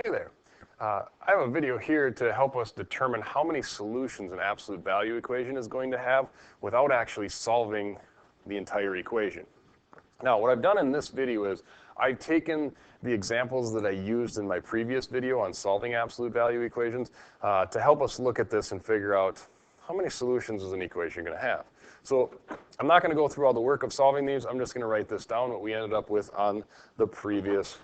Hey there. I have a video here to help us determine how many solutions an absolute value equation is going to have without actually solving the entire equation. Now, what I've done in this video is I've taken the examples that I used in my previous video on solving absolute value equations to help us look at this and figure out how many solutions is an equation going to have. So I'm not going to go through all the work of solving these. I'm just going to write this down, what we ended up with on the previous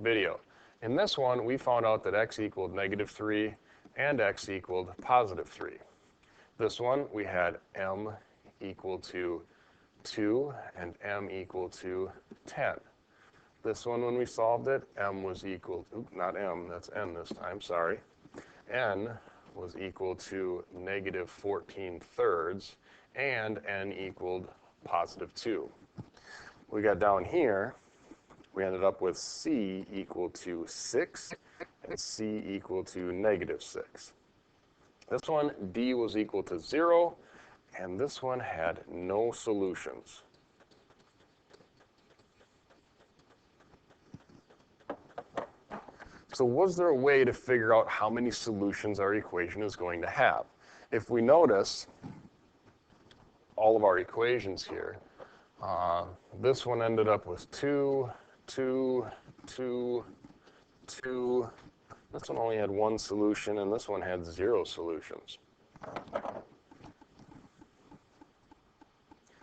video. In this one, we found out that x equaled -3 and x equaled +3. This one, we had m equal to 2 and m equal to 10. This one, when we solved it, m was equal to, not m, that's n this time, sorry. N was equal to -14/3, and n equaled +2. We got down here, we ended up with c equal to 6 and c equal to -6. This one, d was equal to 0, and this one had no solutions. So was there a way to figure out how many solutions our equation is going to have? If we notice all of our equations here, this one ended up with 2, 2, 2, 2. This one only had one solution, and this one had 0 solutions.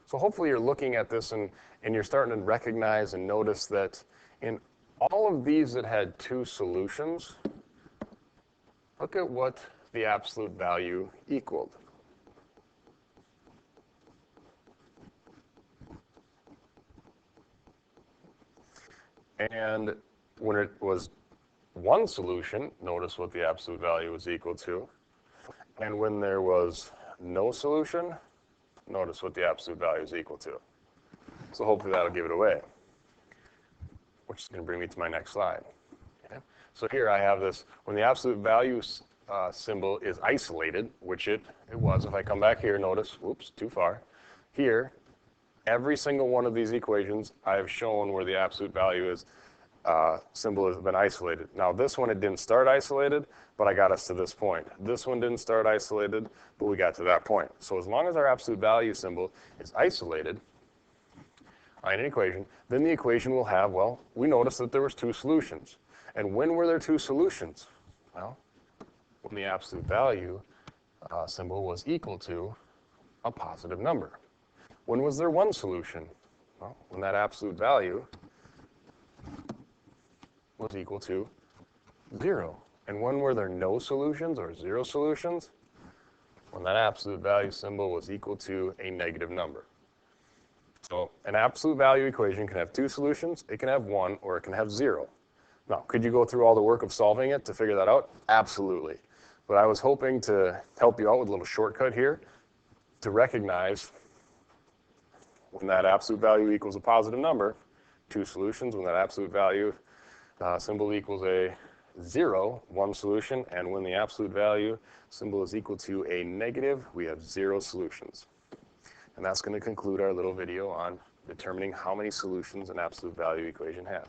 So hopefully you're looking at this and you're starting to recognize and notice that in all of these that had 2 solutions, look at what the absolute value equaled. And when it was one solution, notice what the absolute value was equal to. And when there was no solution, notice what the absolute value is equal to. So hopefully that'll give it away, which is going to bring me to my next slide. Okay? So here I have this, when the absolute value symbol is isolated, which it was. If I come back here, notice, whoops, too far. Here, every single one of these equations, I've shown where the absolute value is symbol has been isolated. Now this one, it didn't start isolated, but I got us to this point. This one didn't start isolated, but we got to that point. So as long as our absolute value symbol is isolated in an equation, then the equation will have, well, we noticed that there was 2 solutions. And when were there 2 solutions? Well, when the absolute value symbol was equal to a positive number. When was there 1 solution? Well, when that absolute value was equal to 0. And when were there no solutions or 0 solutions? When that absolute value symbol was equal to a negative number. So an absolute value equation can have 2 solutions, it can have 1, or it can have 0. Now, could you go through all the work of solving it to figure that out? Absolutely. But I was hoping to help you out with a little shortcut here to recognize when that absolute value equals a positive number, 2 solutions. When that absolute value symbol equals a 0, 1 solution. And when the absolute value symbol is equal to a negative, we have 0 solutions. And that's going to conclude our little video on determining how many solutions an absolute value equation has.